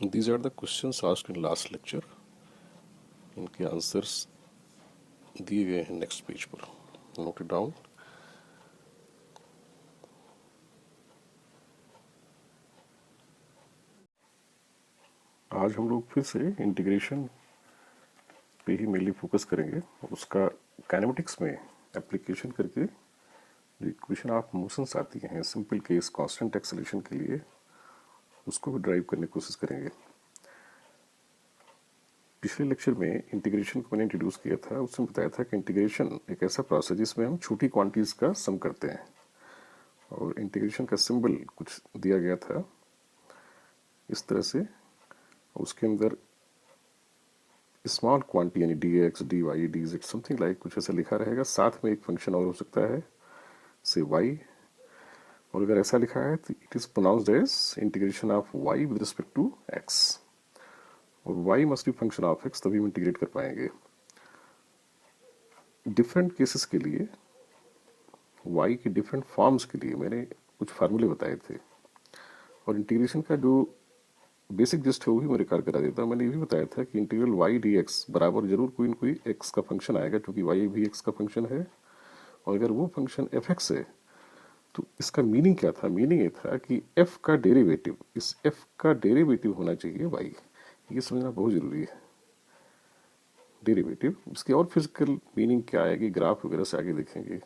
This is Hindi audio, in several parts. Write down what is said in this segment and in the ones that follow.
These are the questions asked in last lecture. इनके आंसर्स दिए गए हैं नेक्स्ट पेज पर, नोट इट डाउन। आज हम लोग फिर से इंटीग्रेशन पे ही मेनली फोकस करेंगे और उसका काइनेमेटिक्स में एप्लीकेशन करके जो इक्वेशन ऑफ मोशंस आती हैं सिंपल केस कांस्टेंट एक्सेलरेशन के लिए, उसको भी ड्राइव करने की कोशिश करेंगे। पिछले लेक्चर में इंटीग्रेशन को मैंने इंट्रोड्यूस किया था, उसमें बताया था कि इंटीग्रेशन एक ऐसा प्रोसेस जिसमें हम छोटी क्वांटिटीज का सम करते हैं, और इंटीग्रेशन का सिंबल कुछ दिया गया था इस तरह से। उसके अंदर स्मॉल क्वांटिटी यानी d x d y d z something like कुछ ऐसा लिखा रहेगा, साथ में एक फंक्शन और हो सकता है से वाई, और अगर ऐसा लिखा है तो it is pronounced as integration of y with respect to x, और y must be function of x, तभी हम इंटीग्रेट कर पाएंगे। डिफरेंट केसेस के लिए वाई के डिफरेंट फॉर्म्स के लिए मैंने कुछ फार्मूले बताए थे, और इंटीग्रेशन का जो बेसिक जस्ट है वो भी मैं रिकॉर्ड करा देता हूँ। मैंने ये भी बताया था कि इंटीग्रल वाई डी एक्स बराबर जरूर कोई न कोई एक्स का फंक्शन आएगा, क्योंकि वाई भी एक्स का फंक्शन है, और अगर वो फंक्शन एफ एक्स है तो इसका मीनिंग क्या था? मीनिंग ये था कि एफ का डेरिवेटिव, इस एफ का डेरिवेटिव होना चाहिए वाई। ये समझना बहुत जरूरी है। डेरिवेटिव, इसकी और फिजिकल मीनिंग क्या आएगी ग्राफ वगैरह से आगे देखेंगे।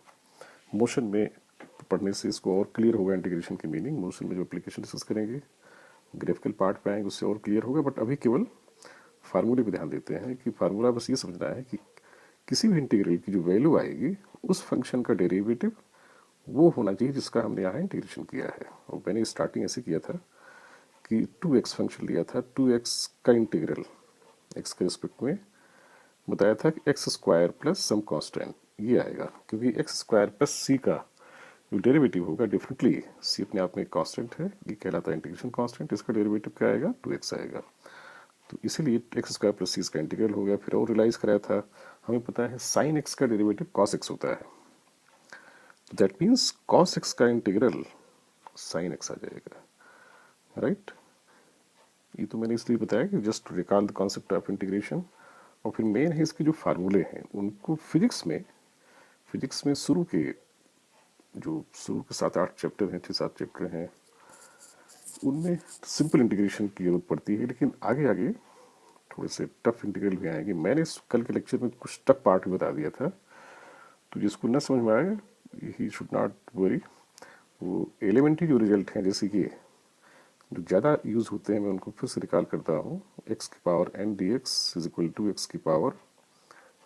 मोशन में पढ़ने से इसको और क्लियर होगा इंटीग्रेशन की मीनिंग। मोशन में जो एप्लीकेशन डिस्कस करेंगे, ग्राफिकल पार्ट पे आएंगे, उससे और क्लियर होगा। बट अभी केवल फार्मूले पे ध्यान देते हैं कि फार्मूला बस ये समझना है कि किसी भी इंटीग्रल की जो वैल्यू आएगी उस फंक्शन का डेरिवेटिव वो होना चाहिए जिसका हमने यहाँ इंटीग्रेशन किया है। और मैंने स्टार्टिंग ऐसे किया था कि 2x फंक्शन लिया था, 2x का इंटीग्रल x के रिस्पेक्ट में बताया था कि x square plus some constant ये आएगा, क्योंकि एक्स स्क्वायर प्लस सी का जो डेरिवेटिव होगा डिफरेंटली, सी अपने आप में एक कांस्टेंट है, ये कहलाता है इंटीग्रेशन कांस्टेंट, इसका डेरिवेटिव क्या आएगा? 2x आएगा। तो इसीलिए एक्स स्क्वायर प्लस सी का इंटीग्रल हो गया। फिर और रियलाइज कराया था, हमें पता है साइन एक्स का डेरिवेटिव कॉस एक्स होता है, दैट मीन्स कॉस एक्स का इंटीग्रल साइन एक्स आ जाएगा, राइट। ये तो मैंने इसलिए बताया कि just recall the concept of integration. और फिर मेन है इसके जो फार्मूले हैं उनको फिजिक्स में शुरू के 7-8 चैप्टर हैं, 6-7 चैप्टर हैं, उनमें सिंपल इंटीग्रेशन की जरूरत पड़ती है, लेकिन आगे आगे थोड़े से टफ इंटीग्रल भी आएंगे। मैंने कल के लेक्चर में कुछ टफ पार्ट भी बता दिया था, तो जिसको न समझ में आए ही शुड नॉट वरी। वो एलिमेंट्री जो रिजल्ट हैं, जैसे कि जो ज़्यादा यूज़ होते हैं, मैं उनको फिर से रिकॉल करता हूँ। एक्स की power N D X is equal to X की power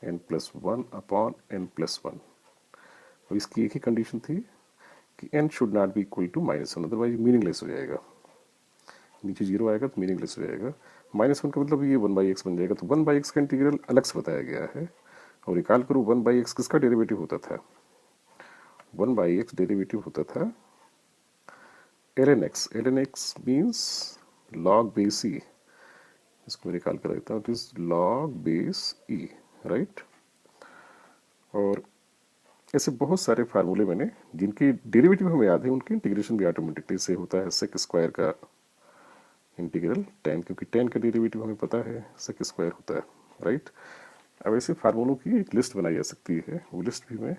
N plus one upon N plus one. और इसकी एक ही कंडीशन थी कि N should not be equal to -1, otherwise meaningless हो जाएगा। नीचे जीरो आएगा तो मीनिंगलेस हो जाएगा। -1 का मतलब ये 1/x बन जाएगा। तो 1/x का इंटीग्रल अलग से बताया गया है। और रिकॉल करो 1/x किसका डेरिवेटिव होता था? 1/x डेरिवेटिव होता था ln x। ln x means log base e. इसको मैं रिकॉल कर देता हूँ, it is log base e, right. और ऐसे बहुत सारे फार्मूले मैंने, जिनके डेरिवेटिव हमें याद है, उनके इंटीग्रेशन भी ऑटोमेटिकली से होता है। सेक स्क्वायर का इंटीग्रल tan, क्योंकि tan का डेरिवेटिव हमें पता है सेक स्क्वायर होता है, राइट। अब ऐसे फार्मूलों की एक लिस्ट बनाई जा सकती है, वो लिस्ट भी मैं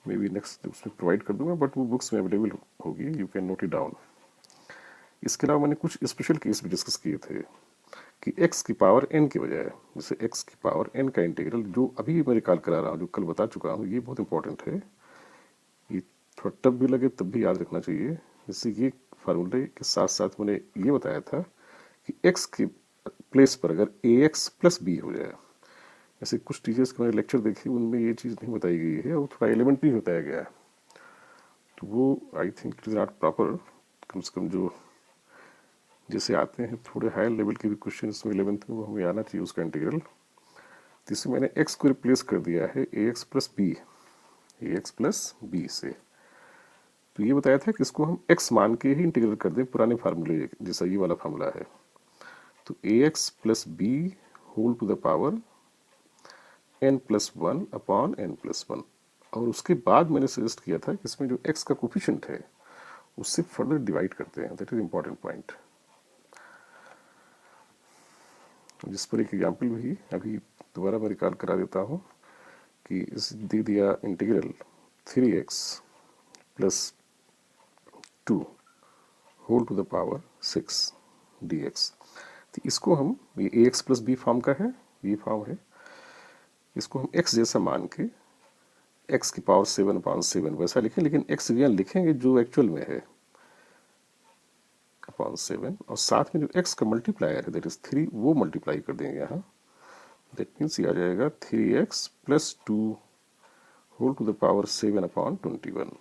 मे बी नेक्स्ट उसमें प्रोवाइड कर दूंगा, बट वो बुक्स में अवेलेबल होगी, you can note it down. इसके अलावा मैंने कुछ स्पेशल केस भी डिस्कस किए थे कि x की पावर n की बजाय, जैसे x की पावर n का इंटीग्रल, जो अभी मैं रिकॉल करा रहा हूँ, जो कल बता चुका हूँ, ये बहुत इंपॉर्टेंट है। ये थोड़ा टफ भी लगे तब भी याद रखना चाहिए। जैसे ये फार्मूले के साथ साथ मैंने ये बताया था कि x की प्लेस पर अगर ax प्लस बी हो जाए, ऐसे कुछ टीचर्स के मैंने लेक्चर देखे, उनमें ये चीज़ नहीं बताई गई है, और थोड़ा एलिमेंट्री बताया गया है, तो वो I think it is not proper. कम से कम जो जैसे आते हैं थोड़े हायर लेवल के भी क्वेश्चन में 11th में, वो हमें आना चाहिए उसका इंटीग्रल। तो इसमें मैंने x को रिप्लेस कर दिया है ax प्लस बी से। तो ये बताया था कि इसको हम x मान के ही इंटीग्रल कर दें, पुराने फार्मूले जैसा ये वाला फार्मूला है। तो ax plus b whole to the power n plus one upon n plus one. और उसके बाद मैंने सजेस्ट किया था कि इसमें जो x का कोफिशिएंट है उससे फर्दर डिवाइड करते हैं, दैट इज इंपॉर्टेंट पॉइंट। जिस पर एक एग्जाम्पल भी अभी दोबारा मैं रिकॉल करा देता हूँ कि इस दे दिया integral 3x plus 2 whole to the power 6 dx। तो इसको हम, ये a x plus b form का है, बी फॉर्म है, इसको हम x जैसा मान के x की पावर 7/7 वैसा लिखें, लेकिन x यहाँ लिखेंगे जो एक्चुअल में है अपॉन 7, और साथ में जो x का मल्टीप्लायर है दैट इज 3 वो मल्टीप्लाई कर देंगे यहाँ। दैट मीन्स ये आ जाएगा 3x plus 2 whole to the power 7/21।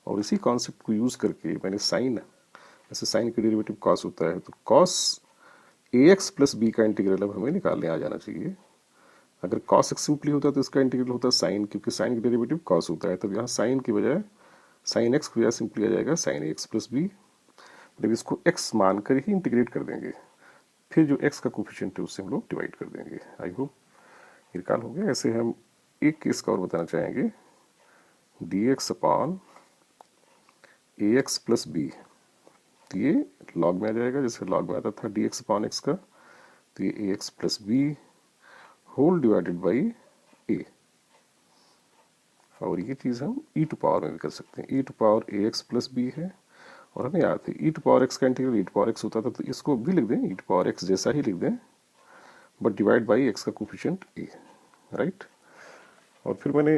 और इसी कॉन्सेप्ट को यूज करके मैंने साइन, जैसे साइन का डेरिवेटिव कॉस होता है, तो cos A x plus B का इंटीग्रल अब हमें निकालने आ जाना चाहिए। अगर कॉस एक्स सिंपली होता तो इसका इंटीग्रल होता साइन, क्योंकि साइन का डेरिवेटिव कॉस होता है, तो यहाँ साइन की बजाय, साइन एक्स की बजाय सिंपली आ जाएगा साइन एक्स प्लस बी। मतलब इसको एक्स मानकर ही इंटीग्रेट कर देंगे, फिर जो एक्स का कोफिशिएंट है उससे हम लोग डिवाइड कर देंगे। आई होप रिकॉल हो गया। ऐसे हम एक केस का और बताना चाहेंगे, डी एक्स अपॉन ए एक्स प्लस बी, तो ये लॉग में आ जाएगा, जैसे लॉग में आता था डी एक्स अपॉन एक्स का, तो ये a x plus b whole divided by a. और ये चीज़ हम ई टू पावर में भी कर सकते हैं, e to power a x plus b है, और हमें याद है ई टू पावर एक्स का integral e to power x होता था, तो इसको भी लिख दें ई टू पावर एक्स जैसा ही लिख दें, बट डिवाइड बाई एक्स का कोफिशिएंट ए, राइट। और फिर मैंने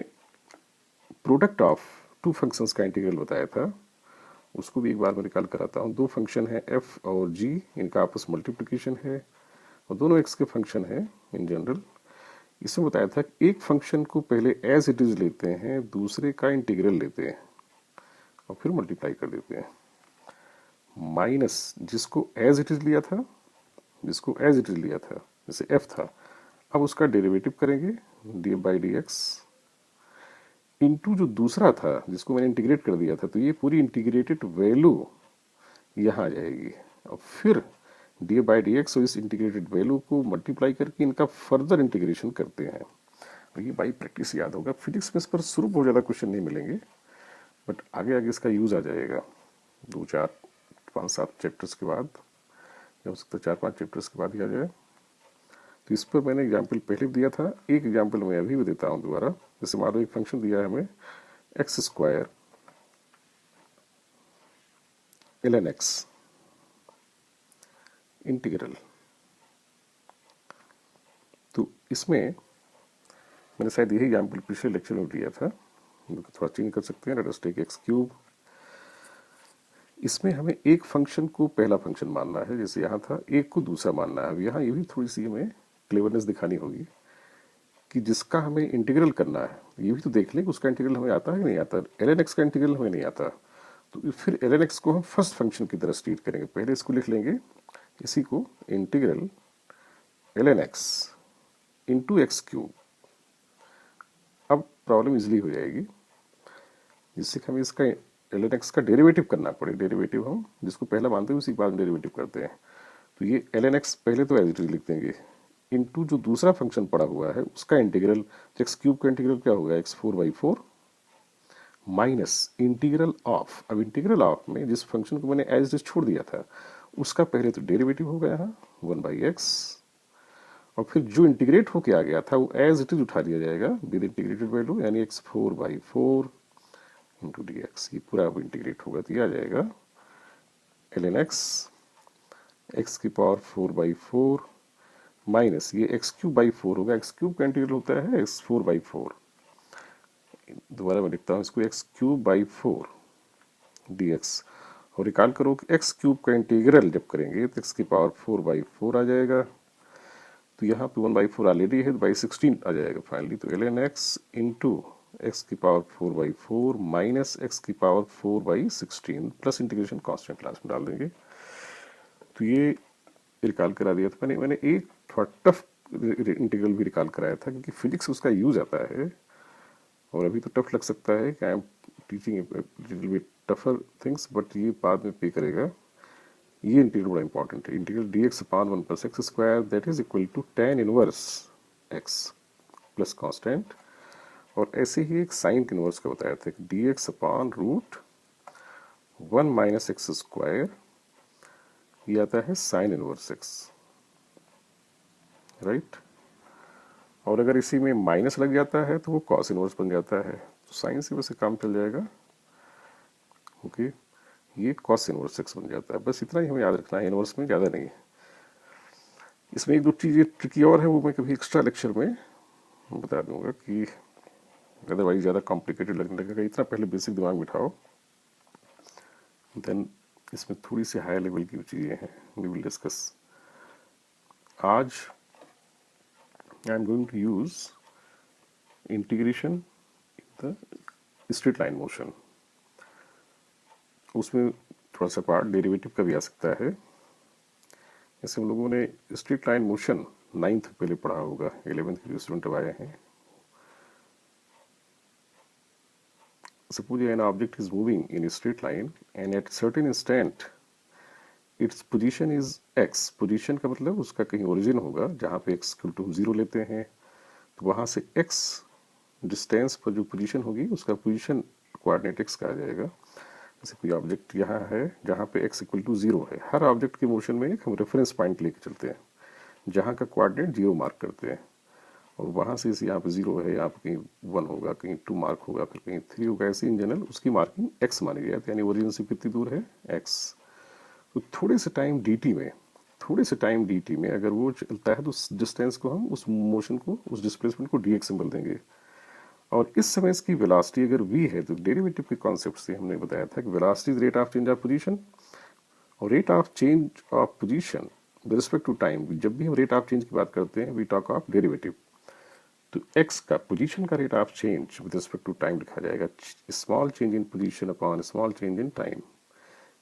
प्रोडक्ट ऑफ टू फंक्शंस का इंटीग्रल बताया था, उसको भी एक बार मैं निकाल कराता हूँ। दो फंक्शन है f और g, इनका आपस मल्टीप्लिकेशन है और दोनों x के फंक्शन है इन जनरल। इसमें बताया था कि एक फंक्शन को पहले एज इट इज लेते हैं, दूसरे का इंटीग्रल लेते हैं और फिर मल्टीप्लाई कर देते हैं। माइनस जिसको एज इट इज लिया था, जिसको एज इट इज लिया था, जैसे f था, अब उसका डेरिवेटिव करेंगे D by D x, into जो दूसरा था जिसको मैंने इंटीग्रेट कर दिया था, तो ये पूरी इंटीग्रेटेड वैल्यू यहाँ आ जाएगी, और फिर डी बाई डी एक्स और इस इंटीग्रेटेड वैल्यू को मल्टीप्लाई करके इनका फर्दर इंटीग्रेशन करते हैं। और ये बाई प्रैक्टिस याद होगा। फिजिक्स में इस पर शुरू बहुत ज़्यादा क्वेश्चन नहीं मिलेंगे, बट आगे आगे इसका यूज़ आ जाएगा 2 4 5 7 चैप्टर्स के बाद, या हो सकता है 4 5 चैप्टर्स के बाद ही आ जाए। तो इस पर मैंने एग्जाम्पल पहले भी दिया था, एक एग्जाम्पल मैं अभी भी देता हूँ दोबारा। जैसे मान लो एक फंक्शन दिया है हमें x square ln x integral, तो इसमें मैंने शायद यही एग्जाम्पल पिछले लेक्चर में दिया था, थोड़ा चेंज कर सकते हैं, let us take x cube. इसमें हमें एक फंक्शन को पहला फंक्शन मानना है, जैसे यहाँ था, एक को दूसरा मानना है। अब यहाँ ये भी थोड़ी सी हमें क्लेवरनेस दिखानी होगी कि जिसका हमें इंटीग्रल करना है, ये भी तो देख लें कि उसका इंटीग्रल हमें आता है कि नहीं आता। ln x का इंटीग्रल हमें नहीं आता, तो फिर ln x को हम फर्स्ट फंक्शन की तरह ट्रीट करेंगे। पहले इसको लिख लेंगे, इसी को integral ln x into x cube. अब प्रॉब्लम इजिली हो जाएगी, जिससे कि हमें इसका ln x का डेरिवेटिव करना पड़े। डेरिवेटिव हम जिसको पहला मानते हैं उसी के बाद डेरिवेटिव करते हैं। तो ये ln x पहले तो एज इट इज लिख देंगे, इनटू जो दूसरा फंक्शन पड़ा हुआ है उसका इंटीग्रल, एक्स क्यूब का इंटीग्रल क्या होगा, x4/4 माइनस इंटीग्रल ऑफ। अब इंटीग्रल ऑफ में जिस फंक्शन को मैंने एज इट इज छोड़ दिया था उसका पहले तो डेरिवेटिव होगा यहाँ 1/x, और फिर जो इंटीग्रेट होके आ गया था वो एज इट इज उठा लिया जाएगा विद इंटीग्रेटेड वैल्यू, यानी x4/4 इंटू डी एक्स। ये पूरा अब इंटीग्रेट होगा तो ये आ जाएगा ln x की पावर 4/4 माइनस ये x3/4 होगा। x³ का इंटीग्रल होता है x4/4। दोबारा मैं लिखता हूँ इसको x3/4 dx। और रिकॉल करो कि x³ का इंटीग्रल जब करेंगे तो x की पावर 4/4 आ जाएगा, तो यहाँ पे 1/4 ऑलरेडी है, तो बाई 16 आ जाएगा फाइनली। तो ln x इंटू एक्स की पावर 4/4 माइनस एक्स की power 4/16 plus integration constant last में डाल देंगे। तो ये रिकॉल करा दिया था मैंने एक थोड़ा टफ इंटीग्रल भी रिकॉल कराया था, क्योंकि फिजिक्स उसका यूज आता है, और अभी तो टफ लग सकता है कि I am teaching little bit tougher things, but ये बाद में पे करेगा। ये इंटीग्रल बड़ा इंपॉर्टेंट है, integral dx upon 1 plus x square that is equal to tan inverse x plus constant. और ऐसे ही एक साइन इनवर्स का बताया था कि dx upon √1 minus x square, ये आता है साइन इनवर्स x। राइट। और अगर इसी में माइनस लग जाता है तो वो कॉस इनवर्स बन जाता है, तो साइन से वैसे काम चल जाएगा। ओके, ये कॉस इनवर्स एक्स बन जाता है। बस इतना ही हमें याद रखना है, इनवर्स में ज़्यादा नहीं। इसमें एक दो चीज़ें ट्रिकी और है, वो मैं कभी एक्स्ट्रा लेक्चर में बता दूंगा, कि अदरवाइज ज़्यादा कॉम्प्लिकेटेड लगने लगेगा। इतना पहले बेसिक दिमाग में बिठाओ, देन इसमें थोड़ी सी हाई लेवल की चीज़ें हैं, वी विल डिस्कस। आज I am going to use integration in the straight line motion. उसमें थोड़ा सा पार्ट डेरिवेटिव का भी आ सकता है। जैसे हम लोगों ने स्ट्रेट लाइन मोशन 9th पहले पढ़ा होगा, 11th के जो स्टूडेंट अब आए हैं। Suppose an object is moving in a straight line and at certain instant its position is x। Position का मतलब उसका कहीं ओरिजिन होगा जहाँ पे x इक्वल टू 0 लेते हैं, तो वहाँ से x डिस्टेंस पर जो पोजीशन होगी उसका पोजीशन कोऑर्डिनेट x का आ जाएगा। जैसे कोई ऑब्जेक्ट यहाँ है जहाँ पे x इक्वल टू 0 है। हर ऑब्जेक्ट के मोशन में एक हम रेफरेंस पॉइंट लेके चलते हैं जहाँ का कोऑर्डिनेट 0 मार्क करते हैं, और वहाँ से यहाँ पे 0 है, यहाँ पे कहीं 1 होगा, कहीं 2 मार्क होगा, फिर कहीं 3 होगा। ऐसे इन जनरल उसकी मार्किंग x मानी जाती है, यानी ओरिजिन से कितनी दूर है x। तो थोड़े से टाइम dt में अगर वो चलता है तो उस डिस्टेंस को हम, उस मोशन को, उस डिस्प्लेसमेंट को dx सिंबल देंगे। और इस समय इसकी वेलोसिटी अगर v है, तो डेरिवेटिव के कॉन्सेप्ट से हमने बताया था कि velocity is rate of change of position, और rate of change of position with respect to time. जब भी हम रेट ऑफ चेंज की बात करते हैं वी टॉक ऑफ डेरिवेटिव। तो x का पोजीशन का rate of change with respect to time लिखा जाएगा small change in position upon small change in time.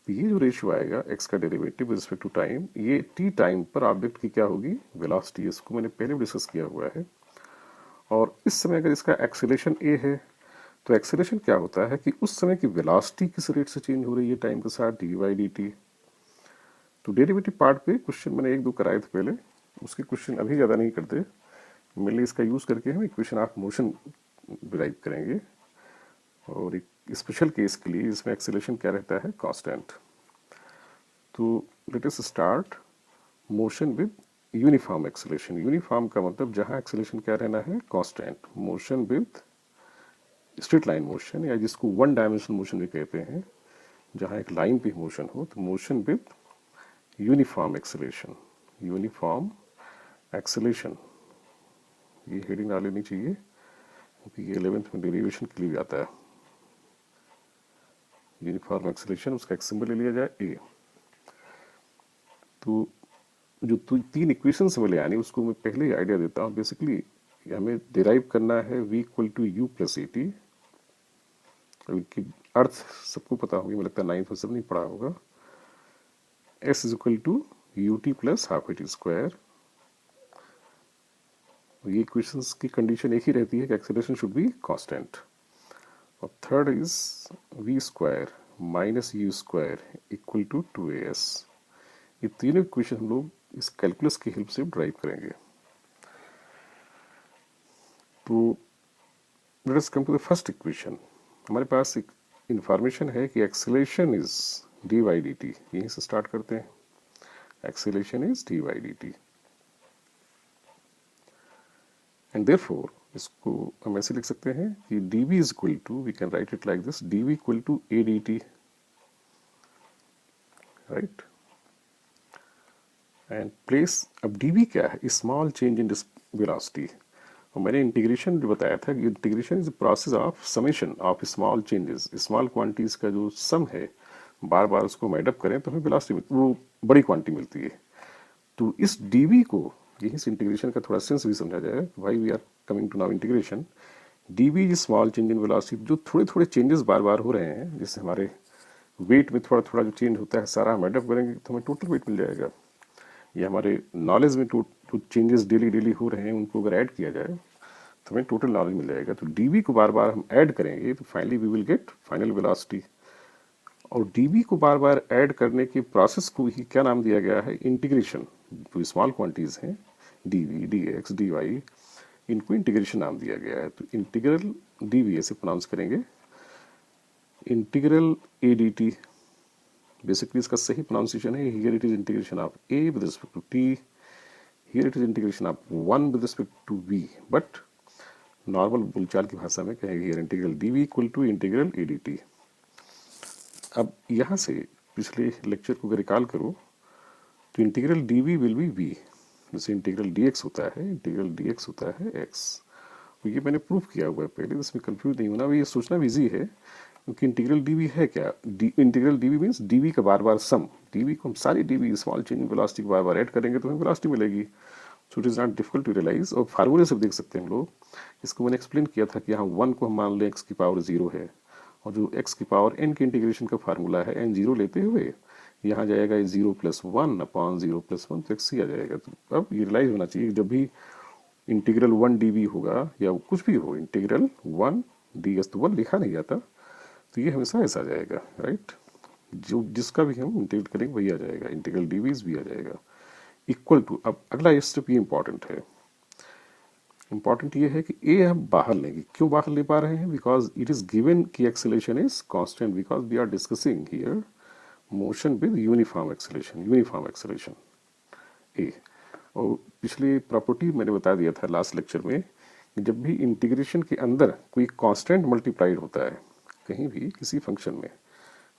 तो ये जो रेशियो आएगा x का derivative with respect to time, ये t टाइम पर ऑब्जेक्ट की क्या होगी, वेलोसिटी। इसको मैंने पहले भी डिस्कस किया हुआ है। और इस समय अगर इसका एक्सेलेरेशन a है, तो एक्सेलेरेशन क्या होता है कि उस समय की वेलोसिटी किस रेट से चेंज हो रही है टाइम के साथ, डी वाई डी टी। तो डेरिवेटिव पार्ट पे क्वेश्चन मैंने एक दो कराए थे पहले, उसके क्वेश्चन अभी ज़्यादा नहीं करते। मेनली इसका यूज़ करके हम इक्वेशन ऑफ मोशन डिराइव करेंगे, और एक स्पेशल केस के लिए इसमें एक्सेलेरेशन क्या रहता है, कांस्टेंट। तो let us start motion with uniform acceleration. Uniform का मतलब जहाँ एक्सेलेरेशन क्या रहना है, constant. Motion with straight line motion, या जिसको वन डायमेंशनल मोशन भी कहते हैं, जहाँ एक लाइन पे मोशन हो, तो motion with uniform acceleration. Uniform acceleration, ये हेडिंग डाल लेनी चाहिए क्योंकि ये 11th में डेरिवेशन के लिए आता है। यूनिफॉर्म एक्सेलेरेशन, उसका एक सिंबल ले लिया जाए ए। तो जो तीन इक्वेशंस मिले, यानी उसको मैं पहले ही आइडिया देता हूँ। बेसिकली हमें डिराइव करना है v equal to u plus a t. इनकी अर्थ सबको पता होगी, मुझे लगता है 9th में सब नहीं पढ़ा होगा। s is equal to u t plus half a t square. ये इक्वेशंस की कंडीशन एक ही रहती है कि एक्सेलरेशन शुड बी कांस्टेंट। और third is v square minus u square equal to 2as। ये तीनों इक्वेशन हम लोग इस कैलकुलस की हेल्प से ड्राइव करेंगे। तो let us come to the first equation. हमारे पास एक इंफॉर्मेशन है कि acceleration is d y d t. यहीं से स्टार्ट करते हैं। Acceleration is d y d t, and therefore इसको हम ऐसे लिख सकते हैं कि d v is equal to, we can write it like this, d v equal to a d t, right. And place, अब डी वी क्या है, स्मॉल चेंज इन वेलोसिटी। और मैंने इंटीग्रेशन जो बताया था कि integration is process of summation of small changes. Small quantities का जो सम है, बार बार उसको हम एडअप करें तो हमें वेलोसिटी, वो बड़ी क्वांटिटी मिलती है। तो इस डीवी को, यहीं से इंटीग्रेशन का थोड़ा सेंस भी समझा जाए, भाई we are coming to now integration. Dv is small change in velocity, जो थोड़े थोड़े चेंजेस बार बार हो रहे हैं, जैसे हमारे वेट में थोड़ा थोड़ा जो चेंज होता है, सारा हम एडअप करेंगे तो हमें टोटल वेट मिल जाएगा। ये हमारे नॉलेज में जो चेंजेस डेली डेली हो रहे हैं, उनको अगर ऐड किया जाए तो हमें टोटल नॉलेज मिल जाएगा। तो डीवी को बार बार हम ऐड करेंगे तो finally we will get final velocity. और डीवी को बार बार ऐड करने की प्रोसेस को ही क्या नाम दिया गया है, इंटीग्रेशन। जो स्मॉल क्वांटिटीज हैं, dv, d x, d y, इनको इंटीग्रेशन नाम दिया गया है। तो इंटीग्रल डीवी ऐसे प्रोनाउंस करेंगे, integral a d t. Basically इसका सही प्रोनाउंसिएशन है, here it is integration of a with respect to t, here it is integration of 1 with respect to v, but normal बोलचाल की भाषा में कहेंगे here integral dv equal to integral adt। अब यहाँ से पिछले लेक्चर को अगर रिकॉल करो तो integral dv will be v, जैसे इंटीग्रल dx होता है, इंटीग्रल dx होता है x। तो ये मैंने प्रूफ किया हुआ है पहले, इसमें कंफ्यूज नहीं होना। ये सोचना भी ईजी है क्योंकि इंटीग्रल dv है क्या, इंटीग्रल dv मीन्स dv का बार बार सम, dv को हम सारी dv स्मॉल चेंज वेलोसिटी को बार बार ऐड करेंगे तो हमें वेलोसिटी मिलेगी। So it is not difficult to realise, और फार्मूले से देख सकते हैं हम लोग। इसको मैंने एक्सप्लेन किया था कि यहाँ 1 को हम मान लें x की पावर 0 है, और जो x की पावर n के इंटीग्रेशन का फार्मूला है n 0 लेते हुए यहाँ जाएगा 0 + 1 अपॉन 0 + 1 तो x ही आ जाएगा। तो अब ये रियलाइज होना चाहिए जब भी इंटीग्रल 1 dv होगा या कुछ भी हो, इंटीग्रल 1 ds, तो 1 लिखा नहीं जाता, तो ये हमेशा ऐसा आ जाएगा, राइट। जो जिसका भी हम इंटीग्रेट करेंगे वही आ जाएगा, इंटीग्रल dv's भी आ जाएगा इक्वल टू। अब अगला स्टेप ये इंपॉर्टेंट है, इंपॉर्टेंट ये है कि ए हम बाहर लेंगे। क्यों बाहर ले पा रहे हैं? बिकॉज इट इज गिवन कि acceleration is constant, because we are discussing here motion with uniform acceleration a. और पिछले प्रॉपर्टी मैंने बता दिया था लास्ट लेक्चर में कि जब भी इंटीग्रेशन के अंदर कोई कांस्टेंट मल्टीप्लाइड होता है, कहीं भी किसी फंक्शन में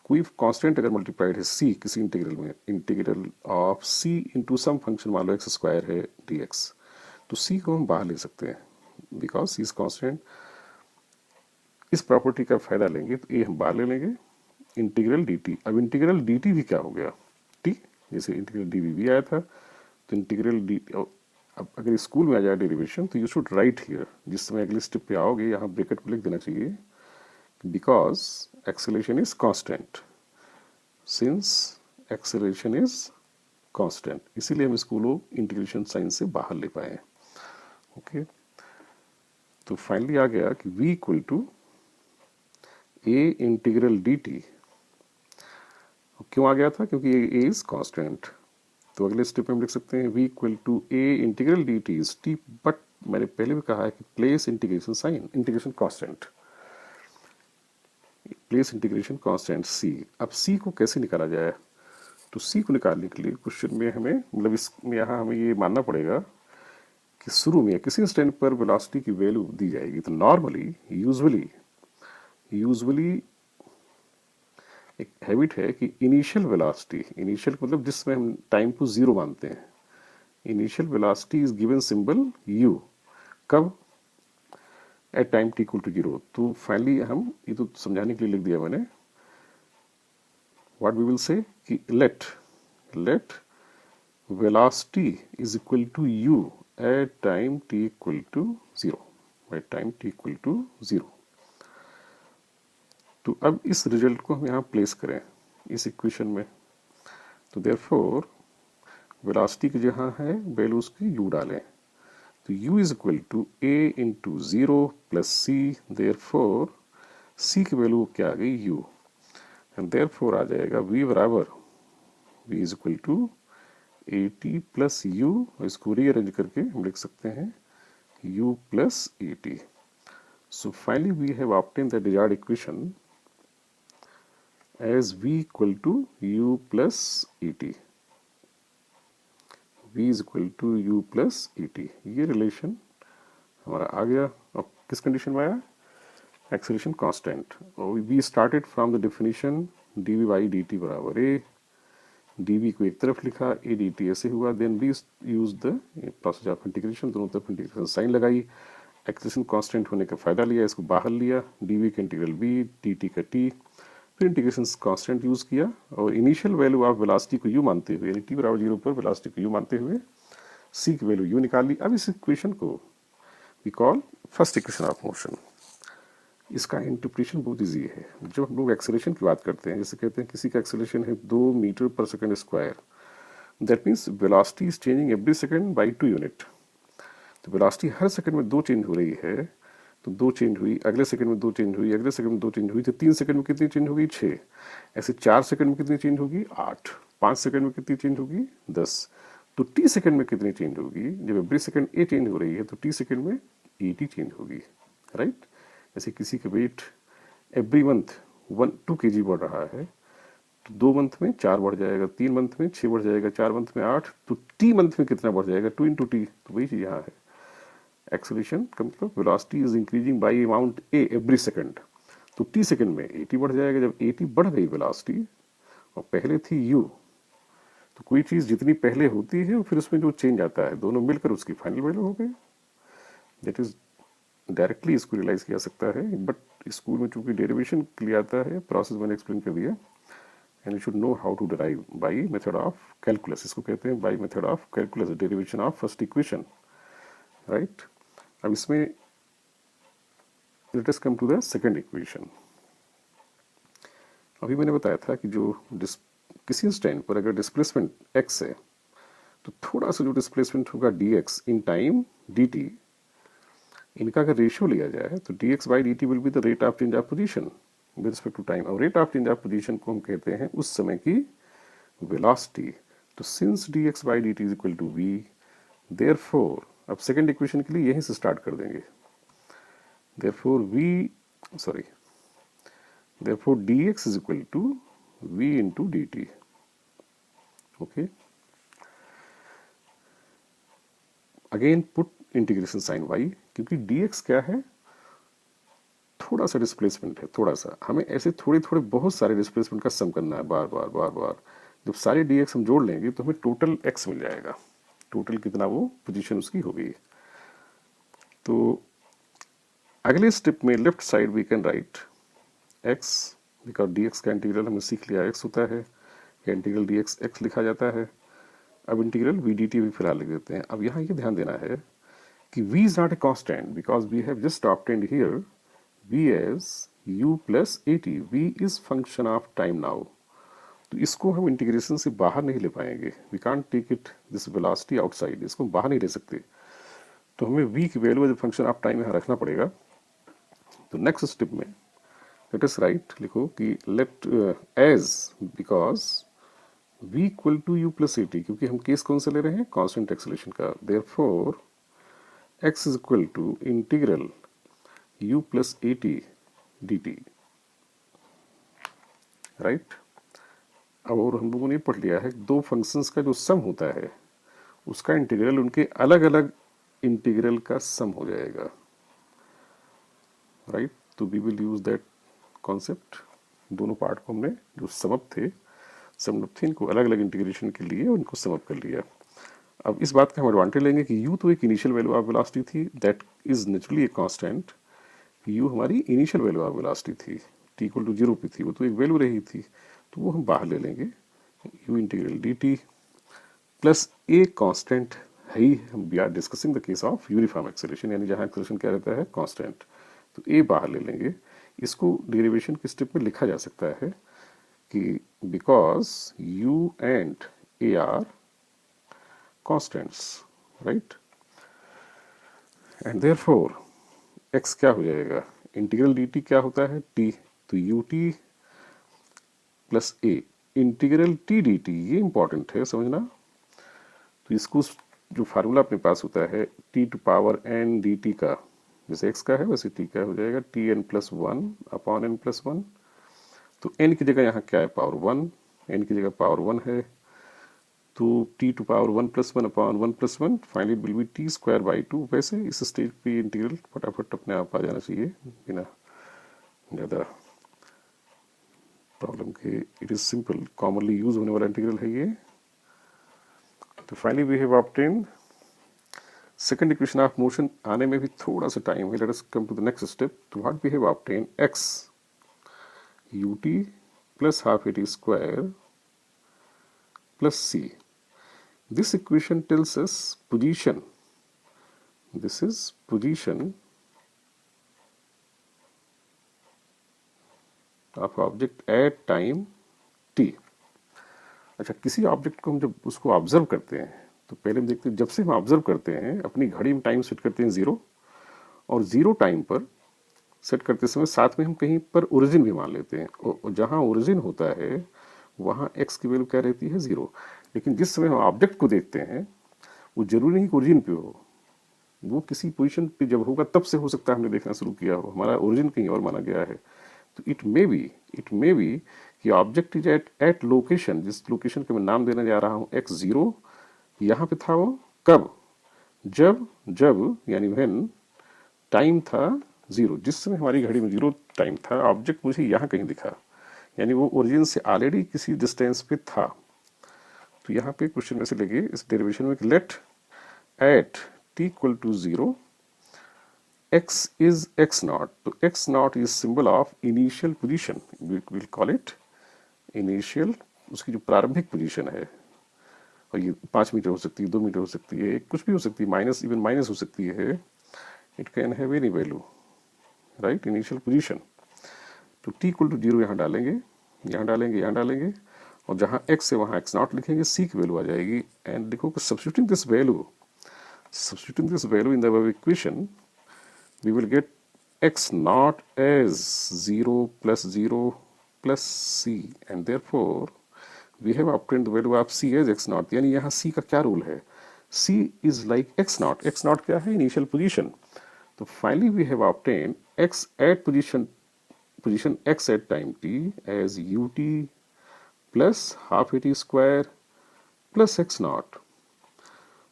कोई कांस्टेंट अगर मल्टीप्लाइड है c किसी इंटीग्रल में, integral of c into some function मान लो x² है dx, तो c को हम बाहर ले सकते हैं बिकॉज c इज कांस्टेंट। इस प्रॉपर्टी का फायदा लेंगे तो a हम बाहर ले लेंगे, इंटीग्रल dt। अब इंटीग्रल dt भी क्या हो गया t, जैसे इंटीग्रल dv भी आया था, तो इंटीग्रल dt। अब अगर स्कूल में आ जाए डेरिवेशन तो यू शुड राइट हियर, जिस समय अगले स्टेप पे आओगे यहाँ ब्रैकेट को लिख देना चाहिए because acceleration is constant, since acceleration is constant, इसीलिए हम इसको लोग इंटीग्रेशन साइन से बाहर ले पाए। ओके, तो फाइनली आ गया कि v equal to a integral dt। क्यों आ गया था? क्योंकि a इज कांस्टेंट। तो अगले स्टेप में हम लिख सकते हैं v equal to a integral dt is t, but मैंने पहले भी कहा है कि place integration sign, integration constant, place integration constant c। अब c को कैसे निकाला जाए? तो c को निकालने के लिए क्वेश्चन में हमें, मतलब इसमें यहाँ हमें ये मानना पड़ेगा कि शुरू में किसी इंस्टेंट पर वेलोसिटी की वैल्यू दी जाएगी। तो नॉर्मली यूजुअली एक हैबिट है कि इनिशियल वेलोसिटी, इनिशियल मतलब जिसमें हम टाइम को 0 मानते हैं, initial velocity is given symbol u। कब? At time t equal to 0। तो फाइनली हम ये तो समझाने के लिए लिख दिया मैंने, व्हाट वी विल से कि let velocity is equal to u at time t equal to 0, at time t equal to 0। तो अब इस रिजल्ट को हम यहाँ प्लेस करें इस इक्वेशन में, तो देयरफॉर वेलोसिटी की जहाँ है वैल्यू उसकी u डालें, तो u is equal to a into 0 plus c, therefore c की वैल्यू क्या आ गई u, एंड देयरफॉर आ जाएगा v बराबर v is equal to at plus u। इसको रीअरेंज करके हम लिख सकते हैं u plus at। So finally we have obtain the desired equation as v equal to u plus at, v is equal to u plus at। ये रिलेशन हमारा आ गया। अब किस कंडीशन में आया? Acceleration constant. और we started from the definition dv by dt बराबर a, dv को एक तरफ लिखा, a dt ऐसे हुआ, then we use the process of integration, दोनों तरफ इंटीग्रेशन साइन लगाई, एक्सेलरेशन कांस्टेंट होने का फायदा लिया, इसको बाहर लिया, dv का इंटीग्रल b, dt का t, फिर इंटीग्रेशन कांस्टेंट यूज किया, और इनिशियल वैल्यू ऑफ वेलोसिटी को u मानते हुए, यानी t बराबर 0 पर वेलोसिटी को u मानते हुए c की वैल्यू u निकाल ली। अब इस इक्वेशन को we call first equation of motion. इसका इंटरप्रिटेशन बहुत इजी है। जब हम लोग एक्सेलरेशन की बात करते हैं, जैसे कहते हैं किसी का एक्सेलरेशन है 2 मीटर पर second square, that means velocity is changing every second by 2 unit. तो वेलोसिटी हर सेकंड में 2 चेंज हो रही है, तो 2 चेंज हुई, अगले सेकंड में 2 चेंज हुई, अगले सेकंड में 2 चेंज हुई, तो 3 सेकंड में कितनी चेंज होगी? 6। ऐसे 4 सेकंड में कितनी चेंज होगी? 8। 5 सेकंड में कितनी चेंज होगी? 10। तो t सेकंड में कितनी चेंज होगी? जब एवरी सेकंड a चेंज हो रही है तो t सेकंड में at चेंज होगी, राइट। जैसे किसी का वेट एवरी मंथ 1-2 kg बढ़ रहा है, तो 2 मंथ में 4 बढ़ जाएगा, 3 मंथ में 6 बढ़ जाएगा, 4 मंथ में 8, तो टी मंथ में कितना बढ़ जाएगा, 2 इंटू टी। तो वही चीज़ यहाँ है, एक्सेलरेशन का मतलब velocity is increasing by amount A every second. तो टी सेकंड में 80 बढ़ जाएगा। जब 80 बढ़ गई वेलोसिटी और पहले थी यू, तो कोई चीज़ जितनी पहले होती है और फिर उसमें जो चेंज आता है, दोनों मिलकर उसकी फाइनल वैल्यू हो गई। दैट इज डायरेक्टली इसको रियलाइज किया सकता है, बट स्कूल में चूंकि डेरिवेशन के लिए आता है, प्रोसेस मैंने एक्सप्लेन कर दिया, and you should know how to derive by method of calculus. इसको कहते हैं by method of calculus, derivation of first equation, right. अब इसमें let us come to the second equation. अभी मैंने बताया था कि जो किसी स्टैंड पर अगर डिस्प्लेसमेंट x है, तो थोड़ा सा जो डिस्प्लेसमेंट होगा dx इन टाइम dt, इनका अगर रेशियो लिया जाए तो dx by dt will be the rate of change of position with respect to time. और rate of change of position को हम कहते हैं उस समय की वेलोसिटी। तो since dx by dt is equal to v, therefore अब सेकंड इक्वेशन के लिए यहीं से स्टार्ट कर देंगे। therefore dx is equal to v into dt, okay। Again put integration sign y, क्योंकि dx क्या है, थोड़ा सा डिस्प्लेसमेंट है, थोड़ा सा, हमें ऐसे थोड़े थोड़े बहुत सारे डिस्प्लेसमेंट का सम करना है बार बार बार बार। जब सारे dx हम जोड़ लेंगे तो हमें टोटल x मिल जाएगा, टोटल कितना वो पोजीशन उसकी हो गई। तो अगले स्टेप में left side we can write x, because dx का इंटीग्रल हमने सीख लिया x होता है, या इंटीग्रल dx x लिखा जाता है। अब इंटीग्रल v dt भी फिलहाल लिख देते हैं। अब यहाँ ये ध्यान देना है कि v is not a constant, because we have just obtained here v as u plus at, v is function of time now. तो इसको हम इंटीग्रेशन से बाहर नहीं ले पाएंगे, we can't take it this velocity outside, इसको बाहर नहीं ले सकते। तो हमें v की value as function of time यहाँ रखना पड़ेगा। तो नेक्स्ट स्टेप में लेट अस राइट, लिखो कि let as, because v equal to u plus a t, क्योंकि हम केस कौन सा ले रहे हैं, कांस्टेंट एक्सेलरेशन का। Therefore x is equal to integral u plus a t d t, right. अब और हम लोगों ने पढ़ लिया है दो फंक्शंस का जो सम होता है उसका इंटीग्रल उनके अलग अलग इंटीग्रल का सम हो जाएगा, राइट। तो we will use that concept. दोनों पार्ट को हमने जो समअप थे इनको अलग अलग इंटीग्रेशन के लिए उनको समअप कर लिया। अब इस बात का हम एडवांटेज लेंगे कि u तो एक इनिशियल वैल्यू ऑफ वेलोसिटी थी, that is naturally a constant. u हमारी इनिशियल वैल्यू ऑफ वेलोसिटी थी, t इक्वल टू 0 पे थी, वो तो एक वैल्यू रही थी, तो वो हम बाहर ले लेंगे। u integral dt plus a constant है ही, we are discussing the case of uniform acceleration, यानी जहाँ एक्सेलरेशन क्या रहता है, कांस्टेंट। तो ए बाहर ले लेंगे। इसको डेरिवेशन के स्टेप में लिखा जा सकता है कि because u and a are constants, right, and therefore x क्या हो जाएगा, इंटीग्रल dt क्या होता है, t, तो ut plus a integral t dt, ये इंपॉर्टेंट है समझना। तो इसको जो फार्मूला अपने पास होता है t to power n dt का, जैसे x का है वैसे t का हो जाएगा, t n plus one upon N plus one. तो n की जगह यहाँ क्या है, पावर वन, n की जगह पावर वन है, तो t to power one plus one upon one plus one, finally will be t square by two. वैसे इस स्टेज पे इंटीग्रल फटाफट अपने आप आ जाना चाहिए बिना ज़्यादा प्रॉब्लम के। It is simple, commonly use होने वाला इंटीग्रल है ये। तो finally we have obtain second equation of motion. आने में भी थोड़ा सा टाइम है, let us come to the next step. तो what we have obtain, x ut plus half a t square plus c। This equation tells us position. This is position of object at time t. अच्छा, किसी ऑब्जेक्ट को हम जब उसको ऑब्जर्व करते हैं तो पहले हम देखते हैं, जब से हम ऑब्जर्व करते हैं अपनी घड़ी में टाइम सेट करते हैं 0, और 0 टाइम पर सेट करते समय साथ में हम कहीं पर ओरिजिन भी मान लेते हैं, और जहाँ ओरिजिन होता है वहाँ x की वैल्यू क्या रहती है, 0। लेकिन जिस समय हम ऑब्जेक्ट को देखते हैं वो जरूरी नहीं कि ओरिजिन पे हो, वो किसी पोजीशन पे जब होगा तब से हो सकता है हमने देखना शुरू किया हो, हमारा ओरिजिन कहीं और माना गया है। तो इट मे बी कि ऑब्जेक्ट इज एट लोकेशन, जिस लोकेशन का मैं नाम देने जा रहा हूँ x0, यहाँ पे था वो कब, जब जब यानी व्हेन टाइम था जीरो, जिस समय हमारी घड़ी में जीरो टाइम था ऑब्जेक्ट मुझे यहाँ कहीं दिखा, यानी वो ओरिजिन से ऑलरेडी किसी डिस्टेंस पे था। तो यहाँ पे क्वेश्चन में से लेके इस डेरिवेशन में let at t equal to zero x is x naught, तो x naught is symbol of initial position, we'll call it initial, उसकी जो प्रारंभिक पोजीशन है, और ये 5 मीटर हो सकती है, 2 मीटर हो सकती है, कुछ भी हो सकती है, माइनस इवन माइनस हो सकती है, it can have any value, right, initial position. तो t इक्वल टू जीरो यहाँ डालेंगे, यहाँ डालेंगे, यहाँ डालेंगे, और जहाँ x है वहाँ x नॉट लिखेंगे, c की वैल्यू आ जाएगी, एंड देखो substituting this value in the above equation we will get x naught as 0 plus c, and therefore we have obtained the value of c as x naught। यानी यहाँ c का क्या रूल है, c is like x naught क्या है, initial position। तो finally we have obtained x at position x at time t as ut plus half at square plus x naught।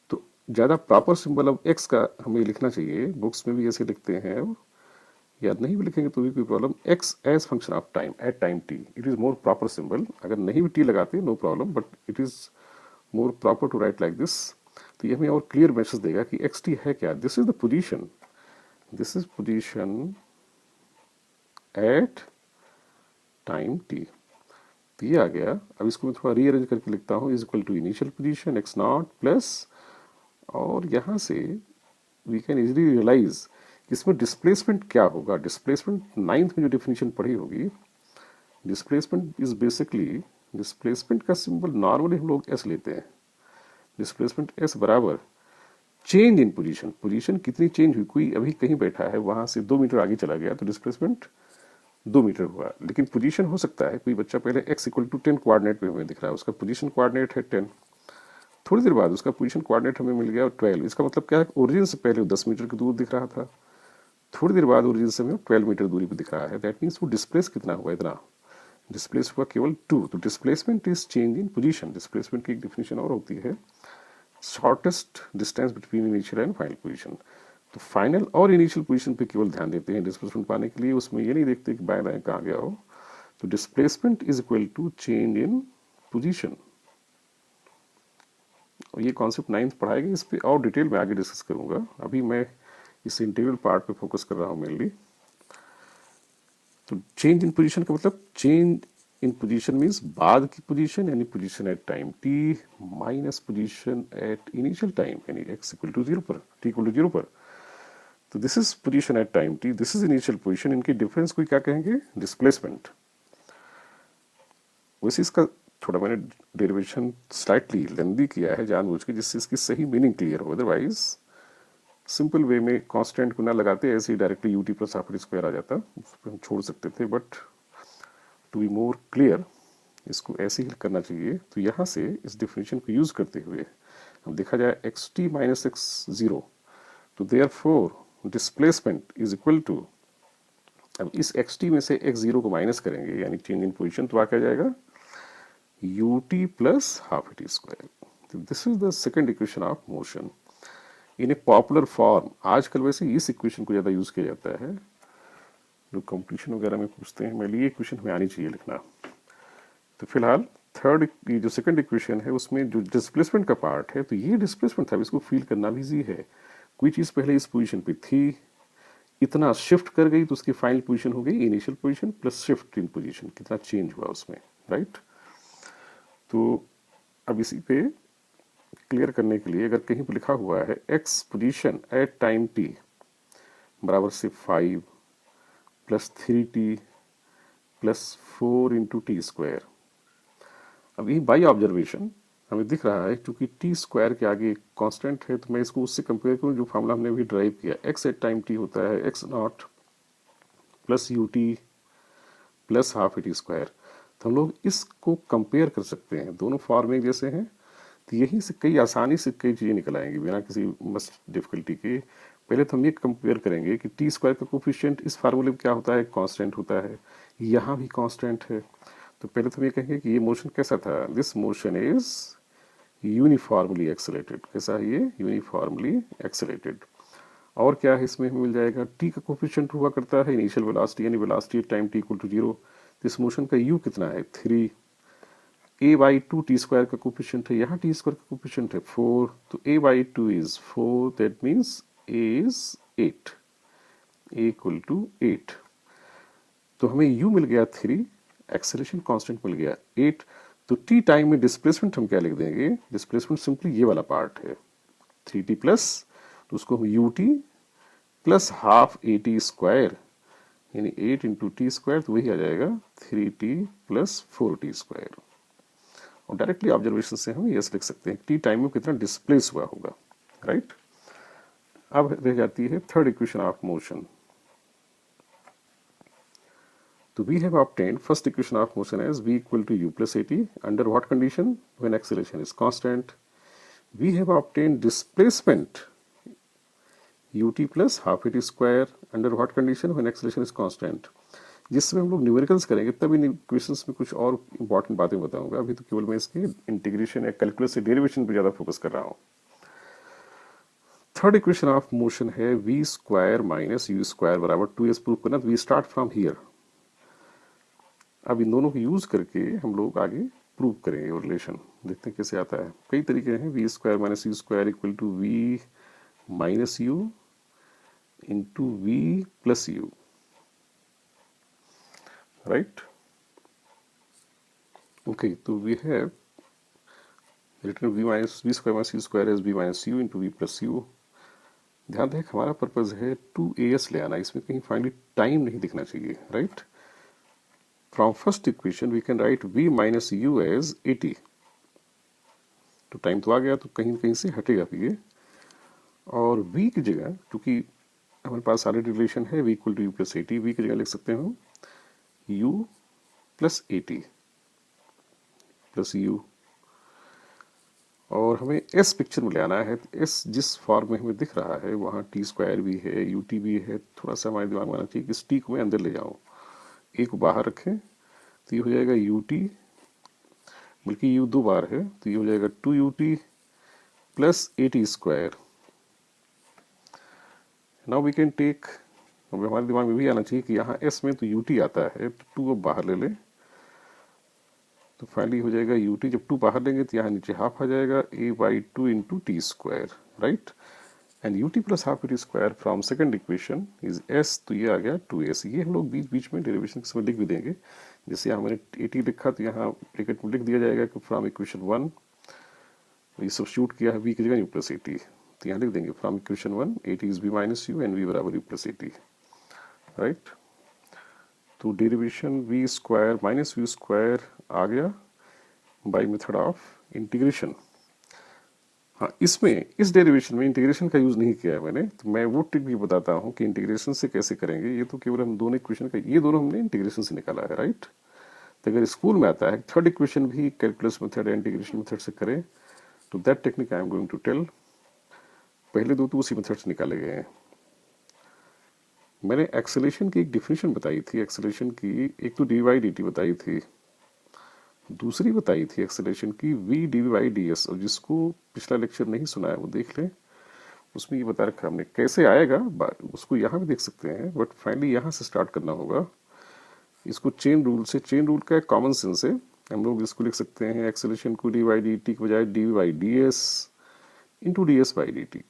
तो ज़्यादा प्रॉपर सिंबल अब x का हमें लिखना चाहिए, बुक्स में भी ऐसे लिखते हैं, या नहीं भी लिखेंगे तो भी कोई problem, x as function of time at time t, it is more proper symbol. अगर नहीं भी t लगाते no problem, but it is more proper to write like this. तो ये हमें और क्लियर मैसेज देगा कि xt है क्या, this is the position, this is position at time t। तो ये आ गया। अब इसको मैं थोड़ा रीअरेंज करके लिखता हूँ, is equal to initial position x not plus, और यहाँ से वी कैन इजीली रियलाइज इसमें डिस्प्लेसमेंट क्या होगा। डिस्प्लेसमेंट 9th में जो डिफिनीशन पढ़ी होगी, डिस्प्लेसमेंट इज बेसिकली, डिस्प्लेसमेंट का सिंबल नॉर्मली हम लोग एस लेते हैं, डिस्प्लेसमेंट एस बराबर चेंज इन पोजीशन, पोजीशन कितनी चेंज हुई, कोई अभी कहीं बैठा है वहां से 2 मीटर आगे चला गया तो डिस्प्लेसमेंट 2 मीटर हुआ, लेकिन पोजीशन हो सकता है कोई बच्चा पहले x इक्वल टू 10 कोऑर्डिनेट पे हमें दिख रहा है, उसका पोजीशन कोऑर्डिनेट है 10, थोड़ी देर बाद उसका पोजीशन कोऑर्डिनेट हमें मिल गया 12, इसका मतलब क्या है, ओरिजिन से पहले 10 मीटर की दूर दिख रहा था, थोड़ी देर बाद ओरिजिन से हमें 12 मीटर दूरी पे दिख रहा है, दैट मीन्स वो डिस्प्लेस कितना हुआ, इतना डिस्प्लेस हुआ केवल 2। तो displacement is change in position. Displacement की एक डिफिनेशन और होती है, shortest distance between initial and final position. तो फाइनल और इनिशियल पोजीशन पे केवल ध्यान देते हैं डिस्प्लेसमेंट पाने के लिए, उसमें ये नहीं देखते कि बाएं दाएं कहाँ गया हो। तो displacement is equal to change in position. और ये कॉन्सेप्ट 9th पढ़ाएगी, इस पे और डिटेल में आगे डिस्कस करूंगा, अभी मैं इस इंटीग्रल पार्ट पे फोकस कर रहा हूँ मेनली। तो चेंज इन पोजीशन का मतलब, चेंज इन पोजीशन मीन्स बाद की पोजीशन, यानी position at time t minus position at initial time, यानी x इक्वल टू 0 पर, t इक्वल टू 0 पर। तो this is position at time t, this is initial position, इनके डिफरेंस को क्या कहेंगे, डिस्प्लेसमेंट। वैसे इसका थोड़ा मैंने डेरिवेशन स्लाइटली लेंदी किया है जानबूझ के, जिससे इसकी सही मीनिंग क्लियर हो, अदरवाइज सिंपल वे में कांस्टेंट को ना लगाते ऐसे ही directly ut plus half square आ जाता, उस पर हम छोड़ सकते थे, but to be more clear इसको ऐसे ही करना चाहिए। तो यहाँ से इस डिफिनेशन को यूज करते हुए अब देखा जाए xt माइनस x0, तो therefore displacement is equal to, अब इस xt में से x0 को माइनस करेंगे यानी चेंज इन पोजीशन, तो आ क्या जाएगा, ut plus half it square. This is the second equation of motion in A popular form. आजकल वैसे इस इक्वेशन को ज़्यादा यूज़ किया जाता है, जो कंपटीशन वगैरह में पूछते हैं, मेरे लिए इक्वेशन हमें आनी चाहिए लिखना। तो फिलहाल थर्ड, ये जो सेकंड इक्वेशन है उसमें जो डिस्प्लेसमेंट का पार्ट है, तो ये डिस्प्लेसमेंट था, इसको फील करना भी ईजी है। कोई चीज़ पहले इस पोजीशन पे थी, इतना शिफ्ट कर गई तो उसकी फाइनल पोजीशन हो गई initial position plus shift in position, कितना चेंज हुआ उसमें, राइट। तो अब इसी पे क्लियर करने के लिए, अगर कहीं पर लिखा हुआ है x position at time t बराबर से 5 plus 3t plus 4 into t square, अब यही बाई ऑब्जर्वेशन हमें दिख रहा है क्योंकि टी स्क्वायर के आगे कांस्टेंट है, तो मैं इसको उससे कंपेयर करूँ जो फार्मूला हमने अभी ड्राइव किया, x एट टाइम t होता है x not plus ut plus half it square. तो हम लोग इसको कंपेयर कर सकते हैं, दोनों फॉर्म एक जैसे हैं, तो यहीं से कई आसानी से कई चीज़ें निकल आएंगी बिना किसी मस्ट डिफिकल्टी के। पहले तो हम ये कंपेयर करेंगे कि टी स्क्वायर का कोफिशिएंट इस फार्मूले में क्या होता है, कांस्टेंट होता है, यहाँ भी कांस्टेंट है, तो पहले तो हम ये कहेंगे कि ये मोशन कैसा था, दिस मोशन इज यूनिफॉर्मली एक्सेलेरेटेड। कैसा है ये, यूनिफॉर्मली एक्सेलेरेटेड। और क्या है इसमें हमें मिल जाएगा, टी का कोफिशिएंट हुआ करता है इनिशियल वेलोसिटी यानी velocity time t equal to 0। तो इस मोशन का यू कितना है 3, a by to T square का कोफिशिएंट है, यहाँ टी स्क्वायर का कोफिशिएंट है 4, तो a by two is 4, that means a is 8, a equal to 8। तो हमें u मिल गया 3, एक्सेलरेशन कांस्टेंट मिल गया 8। तो t टाइम में डिस्प्लेसमेंट हम क्या लिख देंगे, डिस्प्लेसमेंट सिंपली ये वाला पार्ट है 3t प्लस, तो उसको हम ut plus half at square यानी 8 इंटू टी स्क्वायर, तो वही आ जाएगा 3t प्लस 4t स्क्वायर। और डायरेक्टली ऑब्जर्वेशन से हम यस लिख सकते हैं टी टाइम में कितना डिस्प्लेस हुआ होगा, राइट। अब रह जाती है थर्ड इक्वेशन ऑफ मोशन। तो we have obtained first equation of motion as v equal to u plus at under what condition, when acceleration is constant. We have obtained displacement ut plus half at square under what condition, when acceleration is constant. जिसमें हम लोग न्यूमेरिकल्स करेंगे तब इन इक्वेशंस में कुछ और इंपॉर्टेंट बातें बताऊंगा। अभी तो केवल मैं इसके इंटीग्रेशन या कैलकुलस से डेरिवेशन पर ज़्यादा फोकस कर रहा हूँ। थर्ड इक्वेशन ऑफ मोशन है v square minus u square बराबर 2s प्रूव करना। We start from here. अब इन दोनों को यूज करके हम लोग आगे प्रूव करेंगे और रिलेशन देखते हैं कैसे आता है। कई तरीके हैं, v square minus u square equal to v minus u into v plus u, right. Okay, तो we have written v minus v square minus u square as v minus u into v plus u. ध्यान दें हमारा पर्पज है 2as ले आना, इसमें कहीं फाइनली टाइम नहीं दिखना चाहिए, right. From first equation we can write v minus u as 80। तो टाइम तो आ गया, तो कहीं कहीं से हटेगा फिर ये, और v की जगह क्योंकि हमारे पास ऑलरेडी रिलेशन है v equal to u plus 80, v की जगह लिख सकते हैं हम u प्लस 80 प्लस u। और हमें s पिक्चर में ले आना है। तो s जिस फॉर्म में हमें दिख रहा है वहाँ टी स्क्वायर भी है, ut भी है। थोड़ा सा हमारे दिमाग में आना चाहिए कि इस t को मैं अंदर ले जाऊँ, a को बाहर रखें, तो ये हो जाएगा ut, बल्कि u दो बार है तो ये हो जाएगा 2ut plus 80 square. Now we can take, अब हमारे दिमाग में भी आना चाहिए कि यहाँ s में तो ut आता है, तो 2 अब बाहर ले लें, तो फाइनली हो जाएगा ut, जब 2 बाहर लेंगे तो यहाँ नीचे हाफ आ जाएगा a by 2 into t square, right. And ut plus half T square from second equation is s, तो ये आ गया 2s। ये हम लोग बीच बीच में डेरिवेशन के समय लिख भी देंगे। जैसे यहाँ मैंने 80 लिखा तो यहाँ ब्रैकेट में लिख दिया जाएगा कि फ्रॉम इक्वेशन 1, ये सब्स्टिट्यूट किया है v की जगह u प्लस 80, तो यहाँ लिख देंगे from equation 1 80 is v minus u and v बराबर u प्लस 80, राइट। तो derivation v square minus u square आ गया बाय मेथड ऑफ इंटीग्रेशन। हाँ, इसमें इस डेरिवेशन में इंटीग्रेशन का यूज नहीं किया है मैंने, तो मैं वो ट्रिक भी बताता हूँ कि इंटीग्रेशन से कैसे करेंगे। ये तो केवल हम दोनों इक्वेशन का, ये दोनों हमने इंटीग्रेशन से निकाला है, राइट। तो अगर स्कूल में आता है थर्ड इक्वेशन भी कैलकुलस मेथड या इंटीग्रेशन मेथड से करें, तो that technique I am going to tell. पहले दो तो उसी मेथड से निकाले गए हैं। मैंने एक्सेलेरेशन की एक डिफिनेशन बताई थी, एक्सेलेरेशन की एक तो डी बाई डी टी बताई थी, दूसरी बताई थी एक्सेलेरेशन की v d by d s. और जिसको पिछला लेक्चर नहीं सुना है वो देख लें, उसमें ये बता रखा हमने कैसे आएगा, उसको यहाँ भी देख सकते हैं, बट फाइनली यहाँ से स्टार्ट करना होगा। इसको चेन रूल से, चेन रूल का कॉमन सेंस है, हम लोग इसको लिख सकते हैं एक्सेलेरेशन को डी बाई डी टी के बजाय D by d S into D S by D t.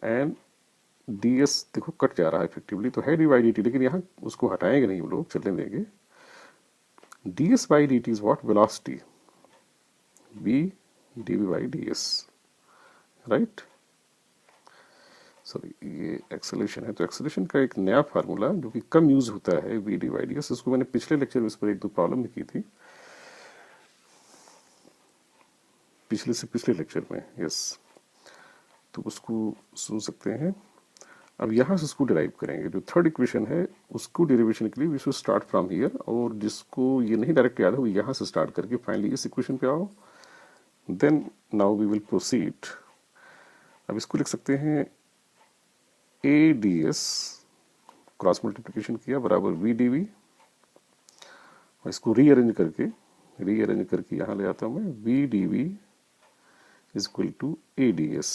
And D S देखो कट जा रहा है इफेक्टिवली, तो है डी बाई डी टी, लेकिन यहाँ उसको हटाएंगे नहीं हम लोग, चलने देंगे। ds by dt is what? Velocity. v dv by ds, right? Sorry, ये एक्सेलरेशन है, तो एक्सेलरेशन का एक नया फार्मूला जो कि कम यूज होता है v dy by ds, इसको मैंने पिछले लेक्चर में इस पर एक दो प्रॉब्लम भी की थी, पिछले से पिछले लेक्चर में, यस, तो उसको सुन सकते हैं। अब यहाँ से उसको डिराइव करेंगे। जो थर्ड इक्वेशन है उसको डेरिवेशन के लिए we should start from here, और जिसको ये नहीं डायरेक्ट याद है वो यहाँ से स्टार्ट करके फाइनली इस इक्वेशन पे आओ, then now we will proceed. अब इसको लिख सकते हैं a d s cross multiplication किया बराबर वी डी वी, इसको रीअरेंज करके यहाँ ले आता हूँ मैं, v d v is equal to a d s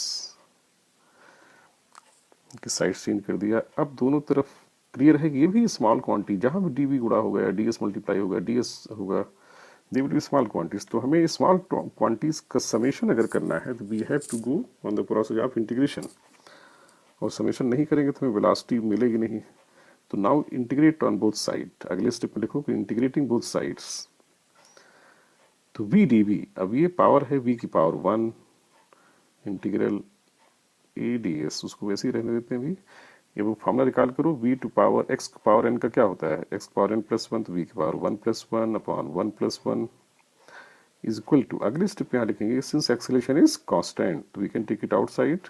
की साइड चेंज कर दिया। अब दोनों तरफ क्लियर है कि ये भी स्मॉल क्वांटिटी, जहाँ भी डी वी गुणा होगा या डी एस मल्टीप्लाई होगा, डी एस होगा, they will be small quantities. तो हमें स्मॉल क्वांटिटीज का समेशन अगर करना है तो we have to go on the process of integration, और समेशन नहीं करेंगे तो हमें वेलोसिटी मिलेगी नहीं। तो now integrate on both side, अगले स्टेप में लिखो कि इंटीग्रेटिंग बोथ साइड्स, तो वी डी वी, अब ये पावर है वी की power 1 integral a d s, उसको वैसे ही रहने देते हैं भी। ये वो फॉर्मूला निकाल करो, v to power x power n का क्या होता है, एक्स पावर एन प्लस 1, तो वी की power 1 plus 1 upon 1 plus 1 is equal to, अगले स्टेप यहाँ लिखेंगे सिंस एक्सेलरेशन इज कांस्टेंट तो we can take it outside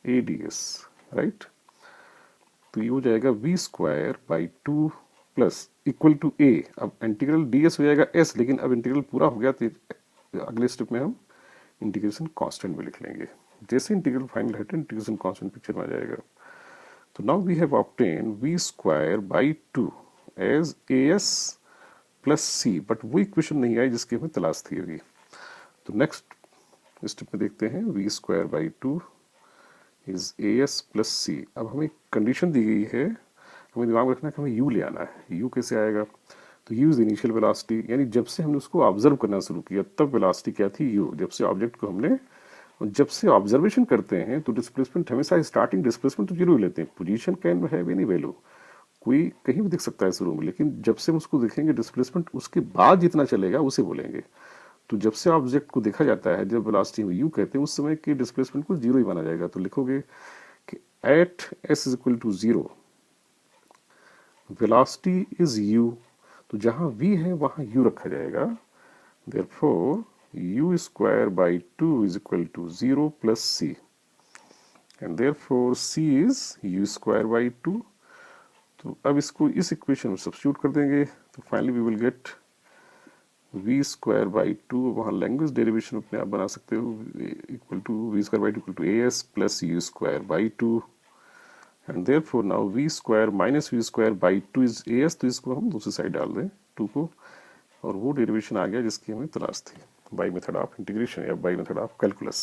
a d s, right. तो ये हो जाएगा v square by 2 plus equal to a, अब इंटीग्रल डी एस हो जाएगा एस, लेकिन अब इंटीग्रल पूरा हो गया तो अगले स्टेप में हम इंटीग्रेशन कांस्टेंट में लिख लेंगे। जैसे इंटीग्रल फाइनल है इंटीग्रेशन कांस्टेंट पिक्चर में आ जाएगा। तो now we have obtain v square by 2 as a s plus c, but वो इक्वेशन नहीं आई जिसकी हमें तलाश थी अभी। तो नेक्स्ट स्टेप में देखते हैं, v square by 2 is a s plus c. अब हमें कंडीशन दी गई है, हमें दिमाग में रखना है कि हमें यू ले आना है। यू कैसे आएगा, तो यू इज इनिशियल वेलोसिटी, यानी जब से हमने उसको ऑब्जर्व करना शुरू किया तब वेलोसिटी क्या थी, यू। जब से ऑब्जेक्ट को हमने, जब से ऑब्जर्वेशन करते हैं तो डिस्प्लेसमेंट हमेशा स्टार्टिंग डिस्प्लेसमेंट तो जीरो ही लेते हैं, position can have any value, कोई कहीं भी दिख सकता है शुरू में, लेकिन जब से हम उसको देखेंगे डिस्प्लेसमेंट उसके बाद जितना चलेगा उसे बोलेंगे। तो जब से ऑब्जेक्ट को देखा जाता है, जब वेलोसिटी में यू कहते हैं, उस समय के डिस्प्लेसमेंट को जीरो ही माना जाएगा। तो लिखोगे कि at s is equal to zero velocity is u, तो जहां v है वहां u रखा जाएगा। Therefore u square by 2 is equal to 0 plus c, and therefore c is u square by 2। तो अब इसको इस इक्वेशन में सब्स्टिट्यूट कर देंगे, तो finally we will get v square by 2, वहाँ लैंग्वेज डेरिवेशन अपने आप बना सकते हो, equal to v square by 2 equal to a s plus u square by 2, and therefore now v square minus v square by 2 is a s, तो इसको हम दूसरी साइड डाल दें 2 को, और वो डेरिवेशन आ गया जिसकी हमें तलाश थी, बाई मेथड ऑफ इंटीग्रेशन या बाई मेथड ऑफ कैलकुलस।